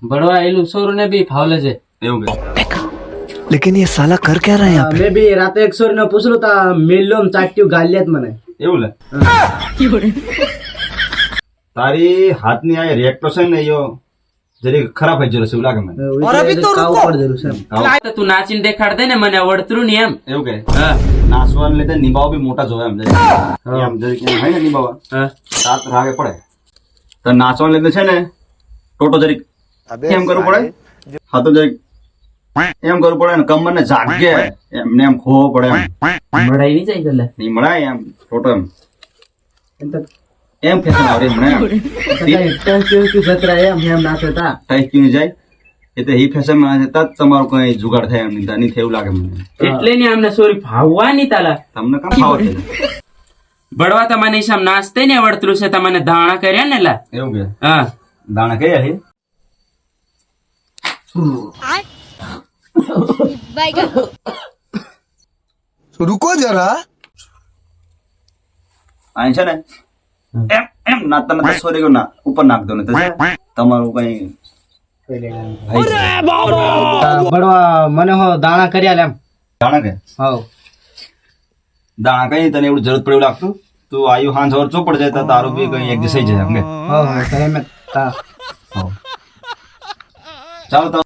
બળવા એલું સોરું ને બી ફાવલે છે એવું કે लेकिन ये साला कर क्या रहा है यहाँ पे? મેં બી રાતે એક સોરી ને પૂછલું તા મિલ્યોમ ચાટ્યું ગાલ્યાત મને એવું લે તારી હાથની આ રેક્ટો છે ને યો જરી ખરાબ થઈ ગયો છે એવું લાગે મને કાવ પડ જરૂર છે તો તું નાચીને દેખાડ દે ને મને આવડતું ને એમ એવું કે હા નાસવાને લીધે નિભાવ બી મોટા જોવે એમ એમ જરી કે હોય ને નિભાવા હા રાત રાગે પડે તો નાચવાને લીધે છે ને ટોટો જરી કેમ કરવું પડે હા તો જરી એમ કરવું પડે ને કમર ને જાગે એમને એમ ખોવો પડે એમ મળાઈ નહીં જાય ગલે નહીં મળાય એમ ટોટો એમ એમ તો એમ ફેશન આવડે મને એમ જતરા એમ નાચે તા ટાઈસ ક્યું જાય એટલે એ ફેશન માં જતા જ તમારું કઈ જુગાડ થાય એમ નહીં થાય એવું લાગે મને એટલે ને અમને સોરી ભાવવાની તાલા તમને કામ ખાવ છે બળવા તમને ઈશામ નાચતે ને આવડતું છે તમને ધાણા કર્યા ને લા એવું કે હા દાણા કયા છે रुको जरा અહીં છે ને એમ એમ નાતા નાતા સોરી ગયો ના ઉપર નાખ દો ને તો તમારું કઈ બળવા મને હો દાણા કર્યા લે એમ દાણા કે હાવ દાણા કઈ તને એવું જરૂર પડે એવું લાગતું તું આયુ હાંજ ઓર ચોપડ જાય તો તારું બી કઈ એક દિવસ થઈ જાય એમ કે હાવ તો એમ તા ચાલો તો